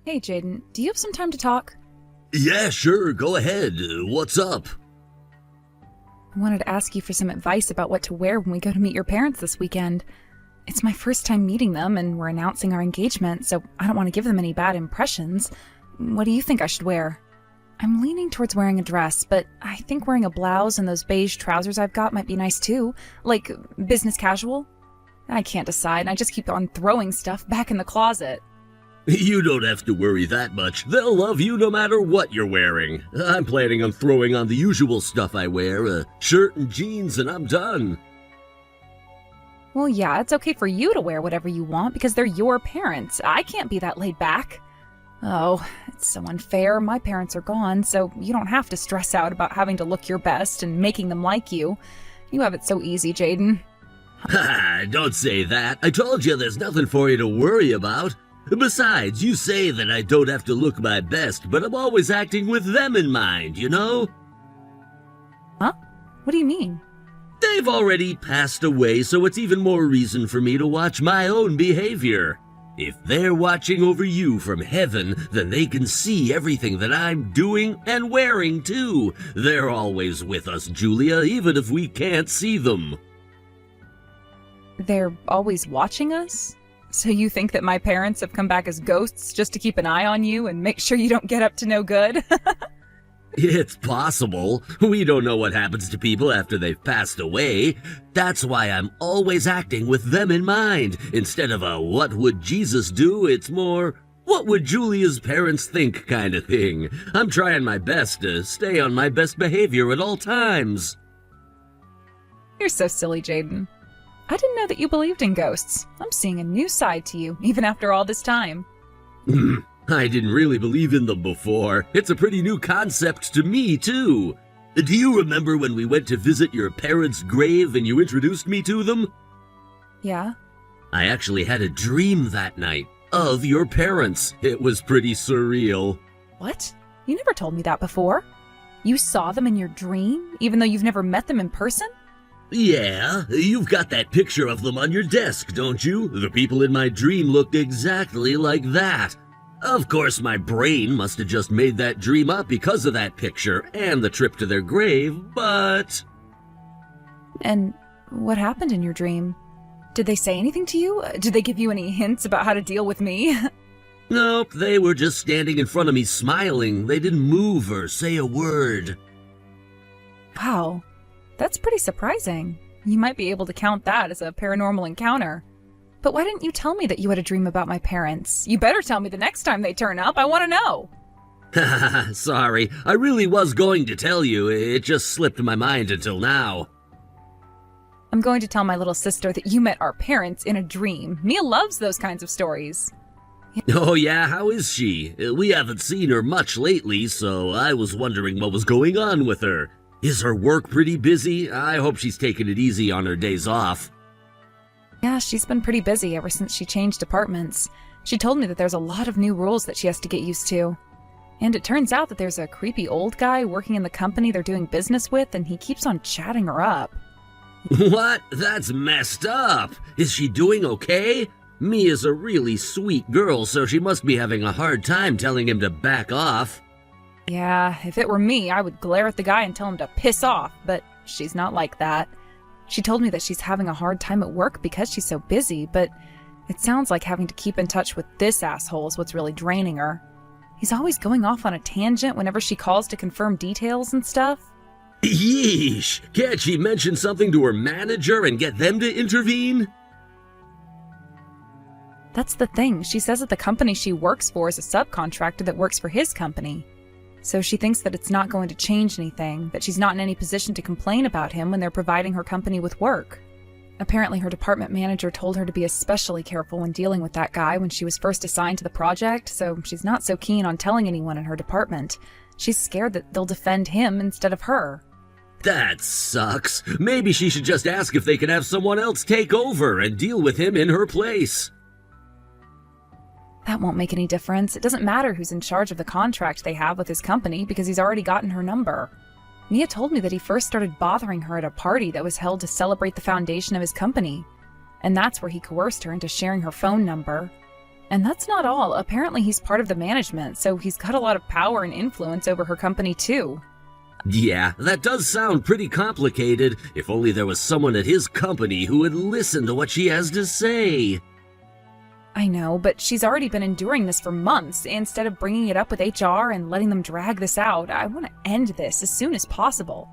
Hey, Jaden, do you have some time to talk? Yeah, sure, go ahead. What's up? I wanted to ask you for some advice about what to wear when we go to meet your parents this weekend. It's my first time meeting them, and we're announcing our engagement, so I don't want to give them any bad impressions. What do you think I should wear? I'm leaning towards wearing a dress, but I think wearing a blouse and those beige trousers I've got might be nice too. Like, business casual? I can't decide, and I just keep on throwing stuff back in the closet. You don't have to worry that much. They'll love you no matter what you're wearing. I'm planning on throwing on the usual stuff I wear, a shirt and jeans, and I'm done. Well, yeah, it's okay for you to wear whatever you want because they're your parents. I can't be that laid back. Oh, it's so unfair. My parents are gone, so you don't have to stress out about having to look your best and making them like you. You have it so easy, Jaden. Ha! Don't say that. I told you there's nothing for you to worry about. Besides, you say that I don't have to look my best, but I'm always acting with them in mind, you know? Huh? What do you mean? They've already passed away, so it's even more reason for me to watch my own behavior. If they're watching over you from heaven, then they can see everything that I'm doing and wearing, too. They're always with us, Julia, even if we can't see them. They're always watching us? So you think that my parents have come back as ghosts just to keep an eye on you and make sure you don't get up to no good? It's possible. We don't know what happens to people after they've passed away. That's why I'm always acting with them in mind. Instead of a what would Jesus do, it's more what would Julia's parents think kind of thing. I'm trying my best to stay on my best behavior at all times. You're so silly, Jaden. I didn't know that you believed in ghosts. I'm seeing a new side to you, even after all this time. I didn't really believe in them before. It's a pretty new concept to me, too. Do you remember when we went to visit your parents' grave and you introduced me to them? Yeah? I actually had a dream that night of your parents. It was pretty surreal. What? You never told me that before. You saw them in your dream, even though you've never met them in person? Yeah, you've got that picture of them on your desk, don't you? The people in my dream looked exactly like that. Of course, my brain must have just made that dream up because of that picture and the trip to their grave, but... And what happened in your dream? Did they say anything to you? Did they give you any hints about how to deal with me? Nope, they were just standing in front of me smiling. They didn't move or say a word. Wow. That's pretty surprising. You might be able to count that as a paranormal encounter. But why didn't you tell me that you had a dream about my parents? You better tell me the next time they turn up. I want to know. Sorry, I really was going to tell you. It just slipped my mind until now. I'm going to tell my little sister that you met our parents in a dream. Mia loves those kinds of stories. Oh yeah, how is she? We haven't seen her much lately, so I was wondering what was going on with her. Is her work pretty busy? I hope she's taking it easy on her days off. Yeah, she's been pretty busy ever since she changed departments. She told me that there's a lot of new rules that she has to get used to. And it turns out that there's a creepy old guy working in the company they're doing business with, and he keeps on chatting her up. What? That's messed up. Is she doing okay? Mia's a really sweet girl, so she must be having a hard time telling him to back off. Yeah, if it were me, I would glare at the guy and tell him to piss off, but she's not like that. She told me that she's having a hard time at work because she's so busy, but it sounds like having to keep in touch with this asshole is what's really draining her. He's always going off on a tangent whenever she calls to confirm details and stuff. Yeesh! Can't she mention something to her manager and get them to intervene? That's the thing. She says that the company she works for is a subcontractor that works for his company. So she thinks that it's not going to change anything, that she's not in any position to complain about him when they're providing her company with work. Apparently her department manager told her to be especially careful when dealing with that guy when she was first assigned to the project, so she's not so keen on telling anyone in her department. She's scared that they'll defend him instead of her. That sucks. Maybe she should just ask if they can have someone else take over and deal with him in her place. That won't make any difference. It doesn't matter who's in charge of the contract they have with his company because he's already gotten her number. Mia told me that he first started bothering her at a party that was held to celebrate the foundation of his company. And that's where he coerced her into sharing her phone number. And that's not all. Apparently he's part of the management, so he's got a lot of power and influence over her company too. Yeah, that does sound pretty complicated. If only there was someone at his company who would listen to what she has to say. I know, but she's already been enduring this for months. Instead of bringing it up with HR and letting them drag this out, I want to end this as soon as possible.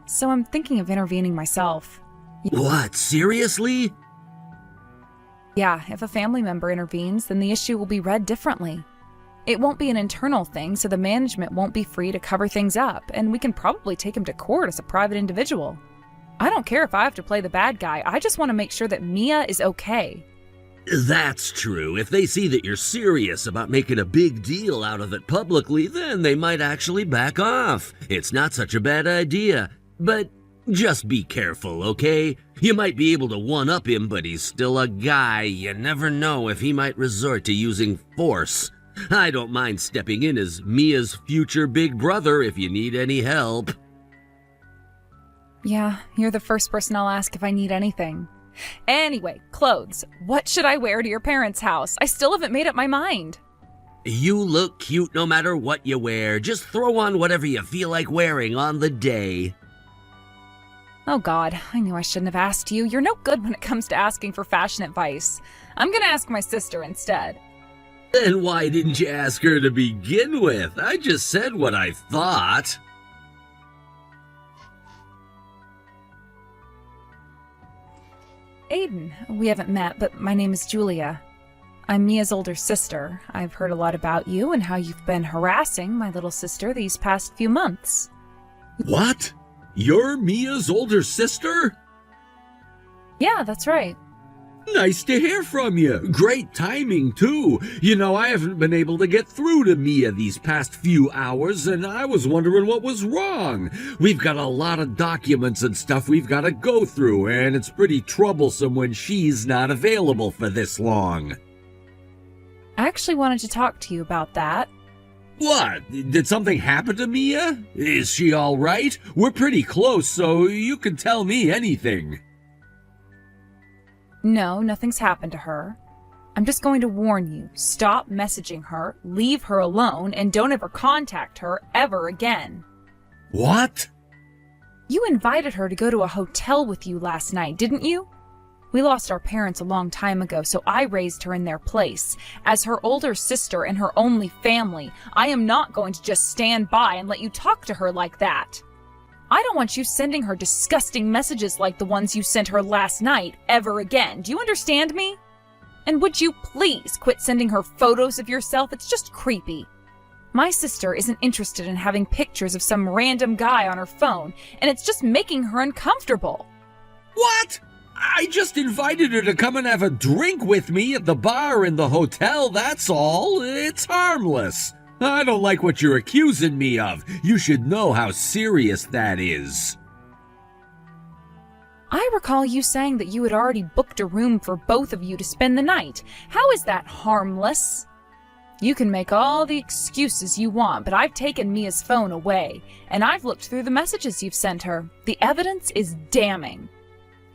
So I'm thinking of intervening myself. What, seriously? Yeah, if a family member intervenes, then the issue will be read differently. It won't be an internal thing, so the management won't be free to cover things up, and we can probably take him to court as a private individual. I don't care if I have to play the bad guy, I just want to make sure that Mia is okay. That's true. If they see that you're serious about making a big deal out of it publicly, then they might actually back off. It's not such a bad idea. But just be careful, okay? You might be able to one-up him, but he's still a guy. You never know if he might resort to using force. I don't mind stepping in as Mia's future big brother if you need any help. Yeah, you're the first person I'll ask if I need anything. Anyway, clothes. What should I wear to your parents' house? I still haven't made up my mind. You look cute no matter what you wear. Just throw on whatever you feel like wearing on the day. Oh God, I knew I shouldn't have asked you. You're no good when it comes to asking for fashion advice. I'm gonna ask my sister instead. Then why didn't you ask her to begin with? I just said what I thought. Aiden, we haven't met, but my name is Julia. I'm Mia's older sister. I've heard a lot about you and how you've been harassing my little sister these past few months. What? You're Mia's older sister? Yeah, that's right. Nice to hear from you. Great timing, too. You know, I haven't been able to get through to Mia these past few hours, and I was wondering what was wrong. We've got a lot of documents and stuff we've got to go through, and it's pretty troublesome when she's not available for this long. I actually wanted to talk to you about that. What? Did something happen to Mia? Is she all right? We're pretty close, so you can tell me anything. No, nothing's happened to her. I'm just going to warn you, stop messaging her, leave her alone, and don't ever contact her ever again. What? You invited her to go to a hotel with you last night, didn't you? We lost our parents a long time ago, so I raised her in their place. As her older sister and her only family, I am not going to just stand by and let you talk to her like that. I don't want you sending her disgusting messages like the ones you sent her last night ever again. Do you understand me? And would you please quit sending her photos of yourself? It's just creepy. My sister isn't interested in having pictures of some random guy on her phone, and it's just making her uncomfortable. What? I just invited her to come and have a drink with me at the bar in the hotel, that's all. It's harmless. I don't like what you're accusing me of. You should know how serious that is. I recall you saying that you had already booked a room for both of you to spend the night. How is that harmless? You can make all the excuses you want, but I've taken Mia's phone away, and I've looked through the messages you've sent her. The evidence is damning.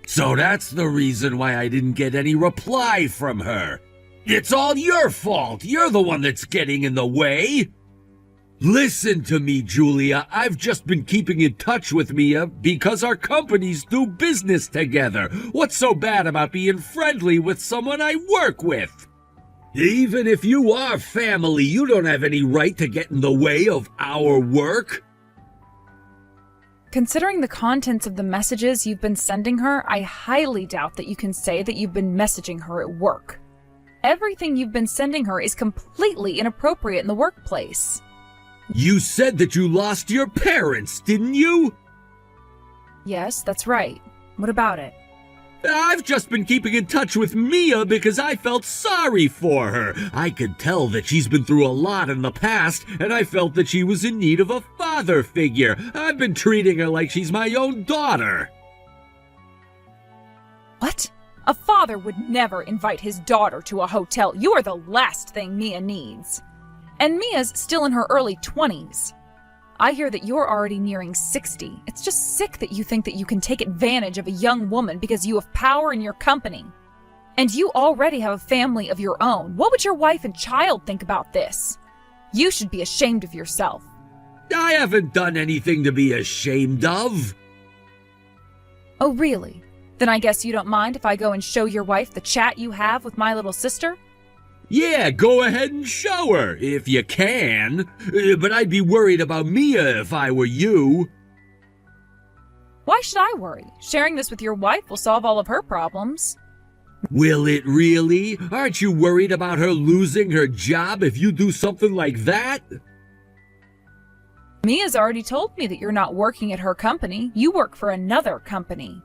So that's the reason why I didn't get any reply from her. It's all your fault. You're the one that's getting in the way. Listen to me, Julia. I've just been keeping in touch with Mia because our companies do business together. What's so bad about being friendly with someone I work with? Even if you are family, you don't have any right to get in the way of our work. Considering the contents of the messages you've been sending her, I highly doubt that you can say that you've been messaging her at work. Everything you've been sending her is completely inappropriate in the workplace. You said that you lost your parents, didn't you? Yes, that's right. What about it? I've just been keeping in touch with Mia because I felt sorry for her. I could tell that she's been through a lot in the past, and I felt that she was in need of a father figure. I've been treating her like she's my own daughter. What? A father would never invite his daughter to a hotel. You are the last thing Mia needs. And Mia's still in her early 20s. I hear that you're already nearing 60. It's just sick that you think that you can take advantage of a young woman because you have power in your company. And you already have a family of your own. What would your wife and child think about this? You should be ashamed of yourself. I haven't done anything to be ashamed of. Oh, really? Then I guess you don't mind if I go and show your wife the chat you have with my little sister? Yeah, go ahead and show her, if you can. But I'd be worried about Mia if I were you. Why should I worry? Sharing this with your wife will solve all of her problems. Will it really? Aren't you worried about her losing her job if you do something like that? Mia's already told me that you're not working at her company. You work for another company.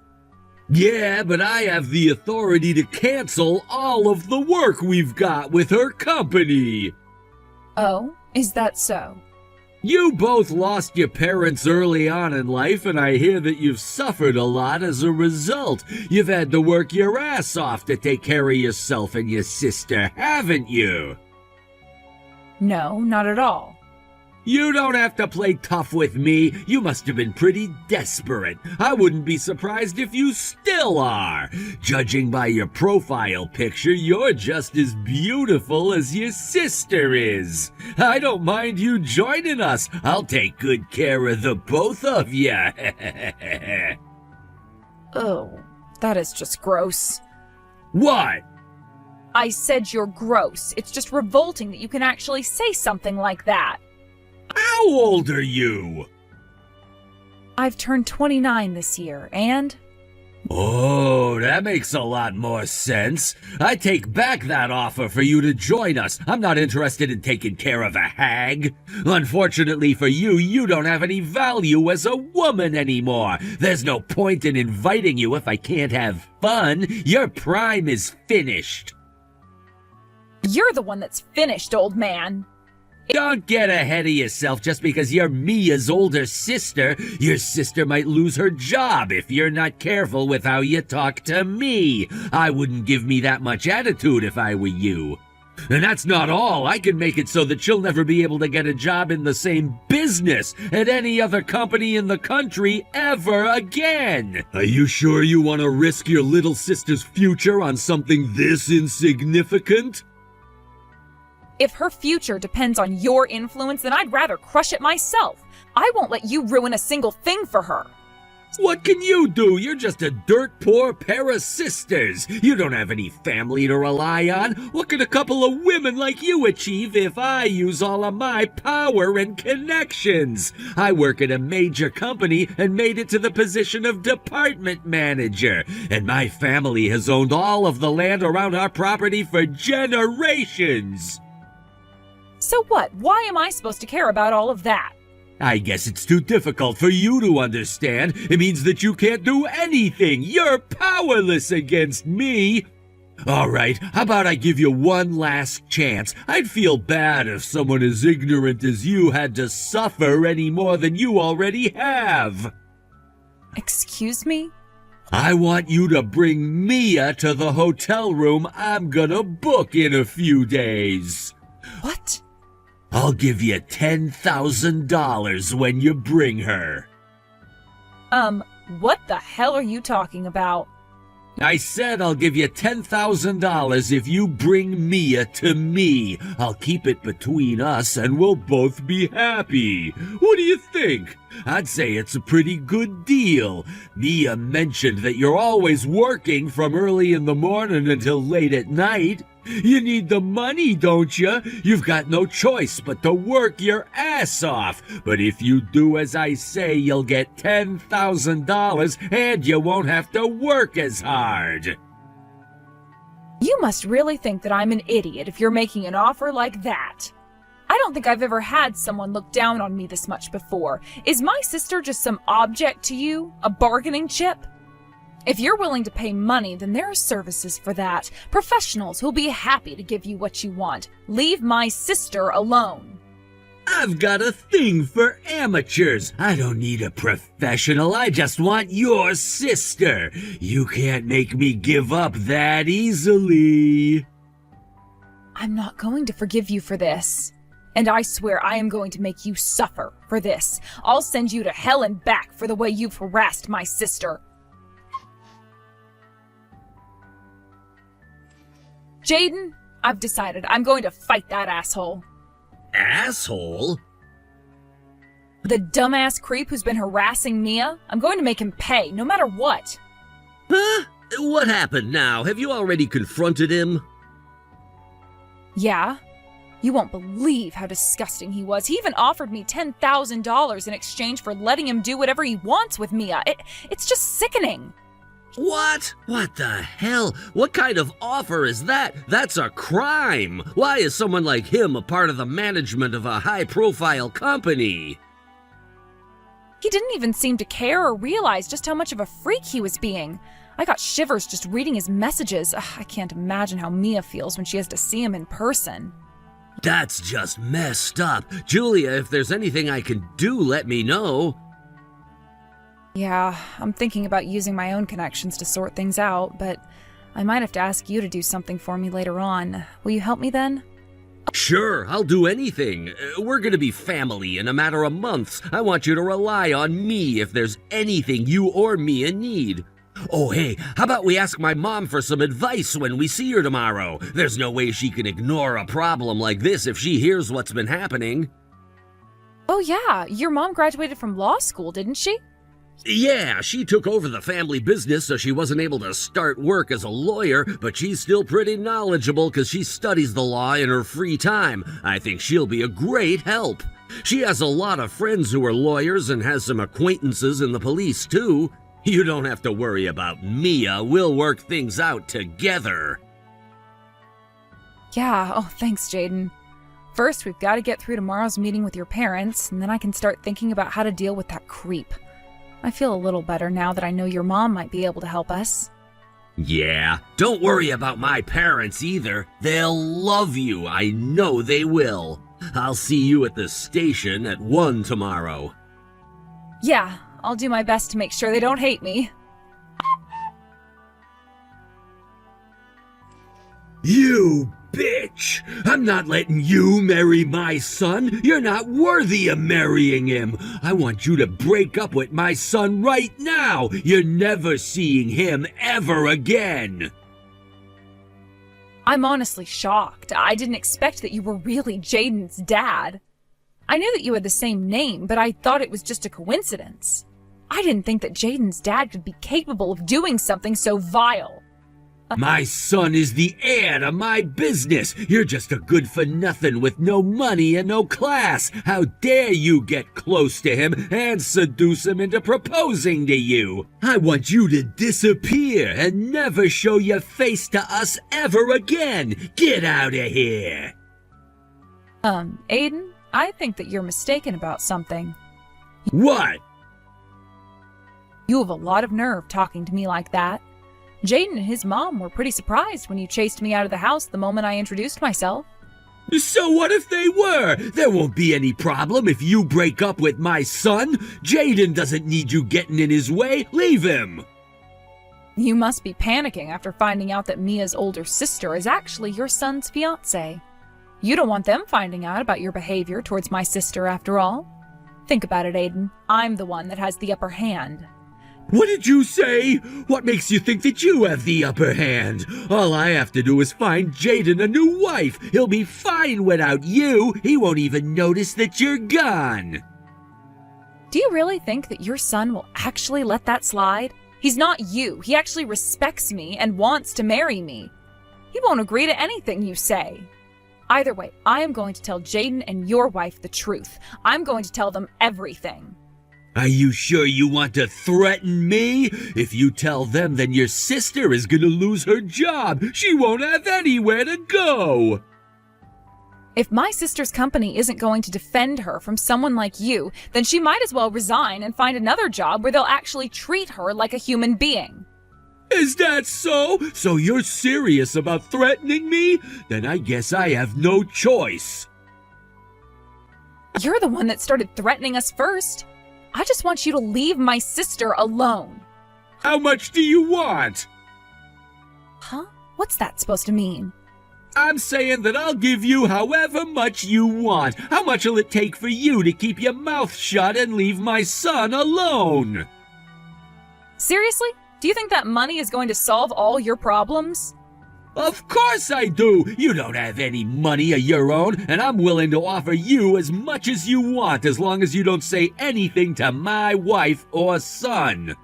Yeah, but I have the authority to cancel all of the work we've got with her company. Oh, is that so? You both lost your parents early on in life, and I hear that you've suffered a lot as a result. You've had to work your ass off to take care of yourself and your sister, haven't you? No, not at all. You don't have to play tough with me. You must have been pretty desperate. I wouldn't be surprised if you still are. Judging by your profile picture, you're just as beautiful as your sister is. I don't mind you joining us. I'll take good care of the both of you. Oh, that is just gross. What? I said you're gross. It's just revolting that you can actually say something like that. How old are you? I've turned 29 this year, and... Oh, that makes a lot more sense. I take back that offer for you to join us. I'm not interested in taking care of a hag. Unfortunately for you, you don't have any value as a woman anymore. There's no point in inviting you if I can't have fun. Your prime is finished. You're the one that's finished, old man. Don't get ahead of yourself just because you're Mia's older sister. Your sister might lose her job if you're not careful with how you talk to me. I wouldn't give me that much attitude if I were you. And that's not all. I can make it so that she'll never be able to get a job in the same business at any other company in the country ever again. Are you sure you want to risk your little sister's future on something this insignificant? If her future depends on your influence, then I'd rather crush it myself. I won't let you ruin a single thing for her. What can you do? You're just a dirt poor pair of sisters. You don't have any family to rely on. What could a couple of women like you achieve if I use all of my power and connections? I work at a major company and made it to the position of department manager. And my family has owned all of the land around our property for generations. So what? Why am I supposed to care about all of that? I guess it's too difficult for you to understand. It means that you can't do anything. You're powerless against me. All right, how about I give you one last chance? I'd feel bad if someone as ignorant as you had to suffer any more than you already have. Excuse me? I want you to bring Mia to the hotel room I'm gonna book in a few days. What? I'll give you $10,000 when you bring her. What the hell are you talking about? I said I'll give you $10,000 if you bring Mia to me. I'll keep it between us and we'll both be happy. What do you think? I'd say it's a pretty good deal. Mia mentioned that you're always working from early in the morning until late at night. You need the money, don't you? You've got no choice but to work your ass off. But if you do as I say, you'll get $10,000 and you won't have to work as hard. You must really think that I'm an idiot if you're making an offer like that. I don't think I've ever had someone look down on me this much before. Is my sister just some object to you? A bargaining chip? If you're willing to pay money, then there are services for that. Professionals who'll be happy to give you what you want. Leave my sister alone. I've got a thing for amateurs. I don't need a professional. I just want your sister. You can't make me give up that easily. I'm not going to forgive you for this. And I swear I am going to make you suffer for this. I'll send you to hell and back for the way you've harassed my sister. Jaden, I've decided I'm going to fight that asshole. Asshole? The dumbass creep who's been harassing Mia, I'm going to make him pay, no matter what. Huh? What happened now? Have you already confronted him? Yeah. You won't believe how disgusting he was. He even offered me $10,000 in exchange for letting him do whatever he wants with Mia. It's just sickening. What? What the hell? What kind of offer is that? That's a crime! Why is someone like him a part of the management of a high-profile company? He didn't even seem to care or realize just how much of a freak he was being. I got shivers just reading his messages. Ugh, I can't imagine how Mia feels when she has to see him in person. That's just messed up. Julia, if there's anything I can do, let me know. Yeah, I'm thinking about using my own connections to sort things out, but I might have to ask you to do something for me later on. Will you help me then? Sure, I'll do anything. We're gonna be family in a matter of months. I want you to rely on me if there's anything you or Mia need. Oh, hey, how about we ask my mom for some advice when we see her tomorrow? There's no way she can ignore a problem like this if she hears what's been happening. Oh yeah, your mom graduated from law school, didn't she? Yeah, she took over the family business, so she wasn't able to start work as a lawyer, but she's still pretty knowledgeable because she studies the law in her free time. I think she'll be a great help. She has a lot of friends who are lawyers and has some acquaintances in the police, too. You don't have to worry about Mia. We'll work things out together. Yeah, oh thanks, Jaden. First, we've got to get through tomorrow's meeting with your parents, and then I can start thinking about how to deal with that creep. I feel a little better now that I know your mom might be able to help us. Yeah, don't worry about my parents either. They'll love you. I know they will. I'll see you at the station at 1 tomorrow. Yeah, I'll do my best to make sure they don't hate me. You bitch! I'm not letting you marry my son. You're not worthy of marrying him. I want you to break up with my son right now. You're never seeing him ever again. I'm honestly shocked. I didn't expect that you were really Jaden's dad. I knew that you had the same name, but I thought it was just a coincidence. I didn't think that Jaden's dad could be capable of doing something so vile. My son is the heir to my business. You're just a good-for-nothing with no money and no class. How dare you get close to him and seduce him into proposing to you? I want you to disappear and never show your face to us ever again. Get out of here. Aiden, I think that you're mistaken about something. What? You have a lot of nerve talking to me like that. Jaden and his mom were pretty surprised when you chased me out of the house the moment I introduced myself. So what if they were? There won't be any problem if you break up with my son. Jaden doesn't need you getting in his way. Leave him. You must be panicking after finding out that Mia's older sister is actually your son's fiancé. You don't want them finding out about your behavior towards my sister after all. Think about it, Aiden. I'm the one that has the upper hand. What did you say? What makes you think that you have the upper hand? All I have to do is find Jaden a new wife. He'll be fine without you. He won't even notice that you're gone. Do you really think that your son will actually let that slide? He's not you. He actually respects me and wants to marry me. He won't agree to anything you say. Either way, I am going to tell Jaden and your wife the truth. I'm going to tell them everything. Are you sure you want to threaten me? If you tell them, then your sister is gonna lose her job. She won't have anywhere to go. If my sister's company isn't going to defend her from someone like you, then she might as well resign and find another job where they'll actually treat her like a human being. Is that so? So you're serious about threatening me? Then I guess I have no choice. You're the one that started threatening us first. I just want you to leave my sister alone. How much do you want? Huh? What's that supposed to mean? I'm saying that I'll give you however much you want. How much will it take for you to keep your mouth shut and leave my son alone? Seriously? Do you think that money is going to solve all your problems? Of course I do! You don't have any money of your own, and I'm willing to offer you as much as you want as long as you don't say anything to my wife or son.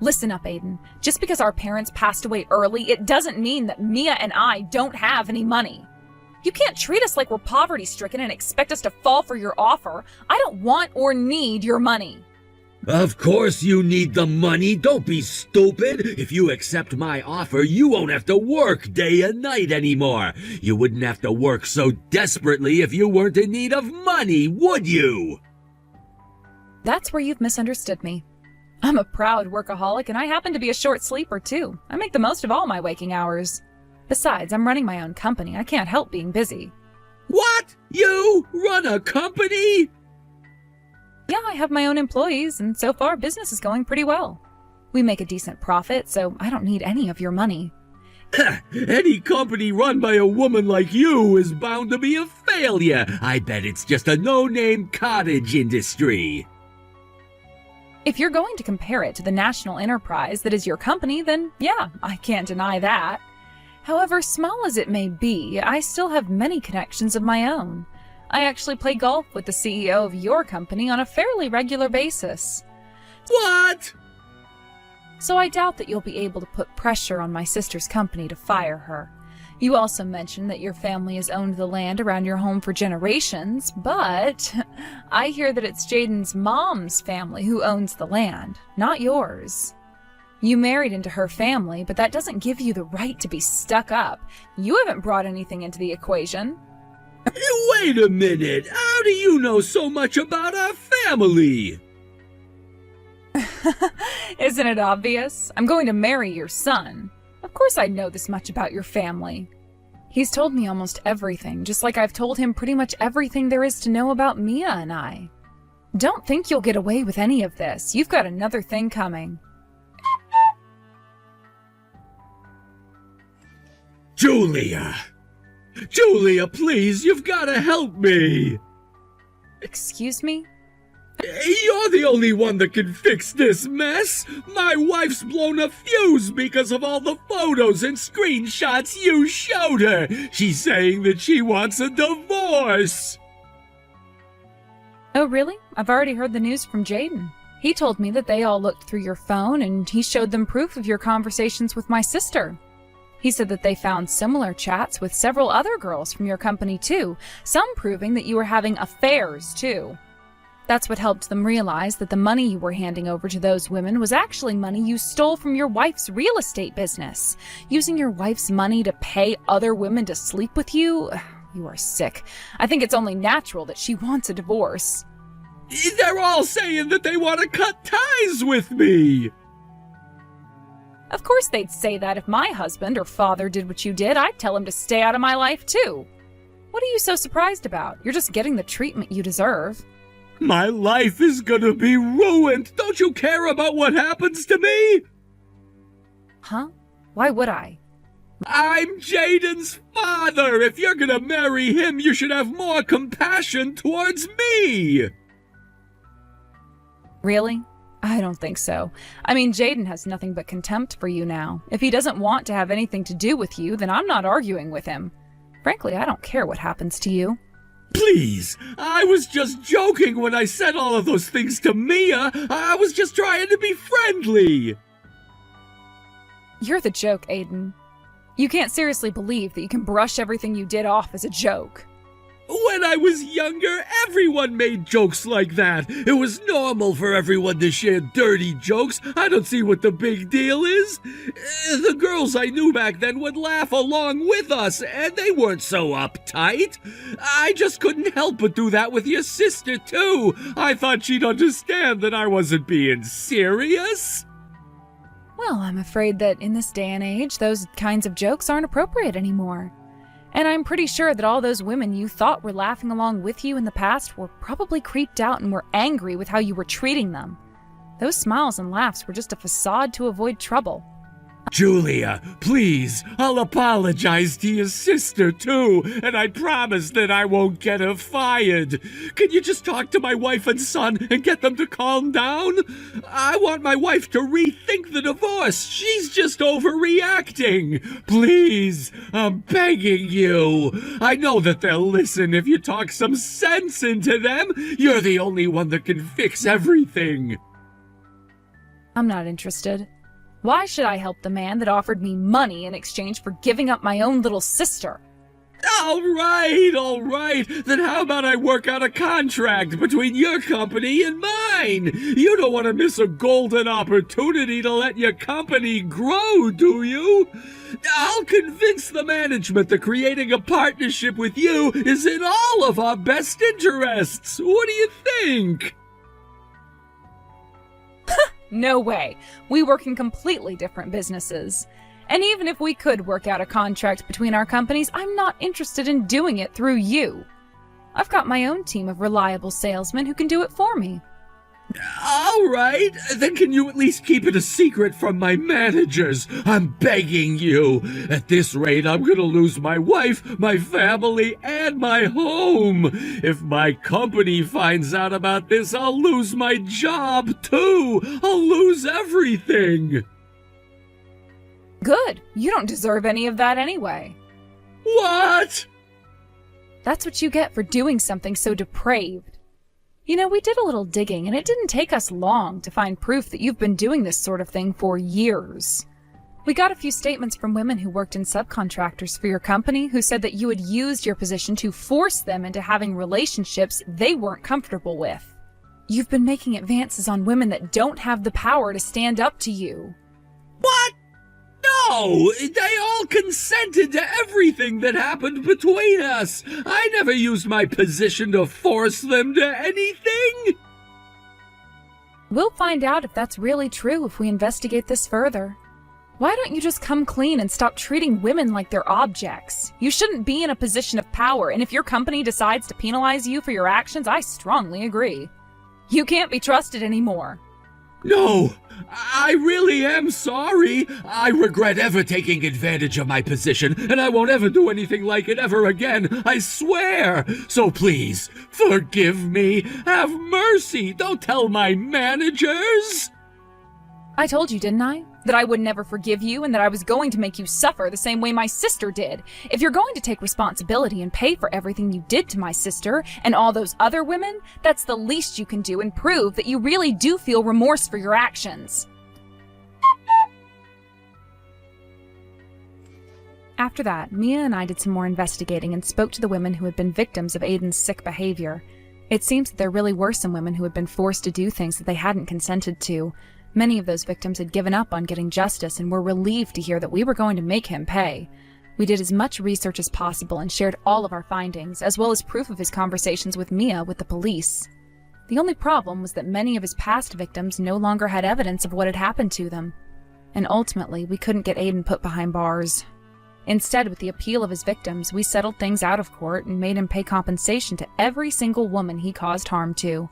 Listen up, Aiden. Just because our parents passed away early, it doesn't mean that Mia and I don't have any money. You can't treat us like we're poverty-stricken and expect us to fall for your offer. I don't want or need your money. Of course you need the money. Don't be stupid. If you accept my offer, you won't have to work day and night anymore. You wouldn't have to work so desperately if you weren't in need of money, would you? That's where you've misunderstood me. I'm a proud workaholic, and I happen to be a short sleeper, too. I make the most of all my waking hours. Besides, I'm running my own company. I can't help being busy. What? You run a company? Yeah, I have my own employees, and so far business is going pretty well. We make a decent profit, so I don't need any of your money. Any company run by a woman like you is bound to be a failure. I bet it's just a no-name cottage industry. If you're going to compare it to the national enterprise that is your company, then yeah, I can't deny that. However, small as it may be, I still have many connections of my own. I actually play golf with the CEO of your company on a fairly regular basis. What? So I doubt that you'll be able to put pressure on my sister's company to fire her. You also mentioned that your family has owned the land around your home for generations, but I hear that it's Jaden's mom's family who owns the land, not yours. You married into her family, but that doesn't give you the right to be stuck up. You haven't brought anything into the equation. Wait a minute. How do you know so much about our family? Isn't it obvious? I'm going to marry your son. Of course I know this much about your family. He's told me almost everything, just like I've told him pretty much everything there is to know about Mia and I. Don't think you'll get away with any of this. You've got another thing coming. Julia! Julia, please, you've got to help me! Excuse me? You're the only one that can fix this mess! My wife's blown a fuse because of all the photos and screenshots you showed her! She's saying that she wants a divorce! Oh, really? I've already heard the news from Jaden. He told me that they all looked through your phone and he showed them proof of your conversations with my sister. He said that they found similar chats with several other girls from your company too, some proving that you were having affairs too. That's what helped them realize that the money you were handing over to those women was actually money you stole from your wife's real estate business. Using your wife's money to pay other women to sleep with you? You are sick. I think it's only natural that she wants a divorce. They're all saying that they want to cut ties with me! Of course they'd say that if my husband or father did what you did. I'd tell him to stay out of my life too. What are you so surprised about? You're just getting the treatment you deserve. My life is gonna be ruined! Don't you care about what happens to me? Huh? Why would I? I'm Jaden's father! If you're gonna marry him, you should have more compassion towards me! Really? I don't think so. I mean, Jaden has nothing but contempt for you now. If he doesn't want to have anything to do with you, then I'm not arguing with him. Frankly, I don't care what happens to you. Please, I was just joking when I said all of those things to Mia. I was just trying to be friendly. You're the joke, Aiden. You can't seriously believe that you can brush everything you did off as a joke. When I was younger, everyone made jokes like that. It was normal for everyone to share dirty jokes. I don't see what the big deal is. The girls I knew back then would laugh along with us, and they weren't so uptight. I just couldn't help but do that with your sister, too. I thought she'd understand that I wasn't being serious. Well, I'm afraid that in this day and age, those kinds of jokes aren't appropriate anymore. And I'm pretty sure that all those women you thought were laughing along with you in the past were probably creeped out and were angry with how you were treating them. Those smiles and laughs were just a facade to avoid trouble. Julia, please, I'll apologize to your sister too, and I promise that I won't get her fired. Can you just talk to my wife and son and get them to calm down? I want my wife to rethink the divorce. She's just overreacting. Please, I'm begging you. I know that they'll listen if you talk some sense into them. You're the only one that can fix everything. I'm not interested. Why should I help the man that offered me money in exchange for giving up my own little sister? All right. Then how about I work out a contract between your company and mine? You don't want to miss a golden opportunity to let your company grow, do you? I'll convince the management that creating a partnership with you is in all of our best interests. What do you think? No way. We work in completely different businesses. And even if we could work out a contract between our companies, I'm not interested in doing it through you. I've got my own team of reliable salesmen who can do it for me. All right, then can you at least keep it a secret from my managers? I'm begging you. At this rate, I'm gonna lose my wife, my family, and my home. If my company finds out about this, I'll lose my job too. I'll lose everything. Good. You don't deserve any of that anyway. What? That's what you get for doing something so depraved. You know, we did a little digging, and it didn't take us long to find proof that you've been doing this sort of thing for years. We got a few statements from women who worked in subcontractors for your company who said that you had used your position to force them into having relationships they weren't comfortable with. You've been making advances on women that don't have the power to stand up to you. What? No, they all consented to everything that happened between us. I never used my position to force them to anything. We'll find out if that's really true if we investigate this further. Why don't you just come clean and stop treating women like they're objects? You shouldn't be in a position of power, and if your company decides to penalize you for your actions, I strongly agree. You can't be trusted anymore. No, I really am sorry. I regret ever taking advantage of my position, and I won't ever do anything like it ever again, I swear. So please, forgive me. Have mercy. Don't tell my managers. I told you, didn't I? That I would never forgive you and that I was going to make you suffer the same way my sister did. If you're going to take responsibility and pay for everything you did to my sister and all those other women, that's the least you can do and prove that you really do feel remorse for your actions. After that, Mia and I did some more investigating and spoke to the women who had been victims of Aiden's sick behavior. It seems that there really were some women who had been forced to do things that they hadn't consented to. Many of those victims had given up on getting justice and were relieved to hear that we were going to make him pay. We did as much research as possible and shared all of our findings, as well as proof of his conversations with Mia with the police. The only problem was that many of his past victims no longer had evidence of what had happened to them. And ultimately, we couldn't get Aiden put behind bars. Instead, with the appeal of his victims, we settled things out of court and made him pay compensation to every single woman he caused harm to.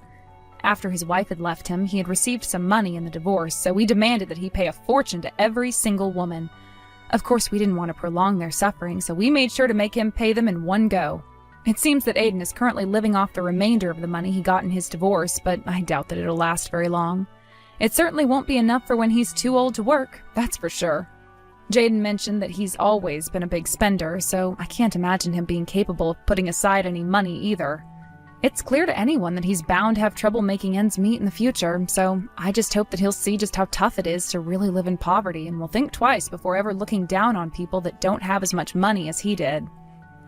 After his wife had left him, he had received some money in the divorce, so we demanded that he pay a fortune to every single woman. Of course, we didn't want to prolong their suffering, so we made sure to make him pay them in one go. It seems that Aiden is currently living off the remainder of the money he got in his divorce, but I doubt that it'll last very long. It certainly won't be enough for when he's too old to work, that's for sure. Jaden mentioned that he's always been a big spender, so I can't imagine him being capable of putting aside any money either. It's clear to anyone that he's bound to have trouble making ends meet in the future, so I just hope that he'll see just how tough it is to really live in poverty and will think twice before ever looking down on people that don't have as much money as he did.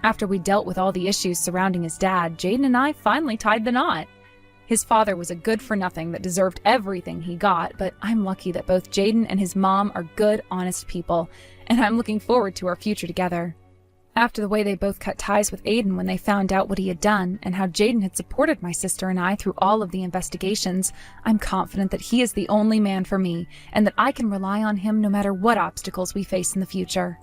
After we dealt with all the issues surrounding his dad, Jaden and I finally tied the knot. His father was a good-for-nothing that deserved everything he got, but I'm lucky that both Jaden and his mom are good, honest people, and I'm looking forward to our future together. After the way they both cut ties with Aiden when they found out what he had done, and how Jaden had supported my sister and I through all of the investigations, I'm confident that he is the only man for me, and that I can rely on him no matter what obstacles we face in the future.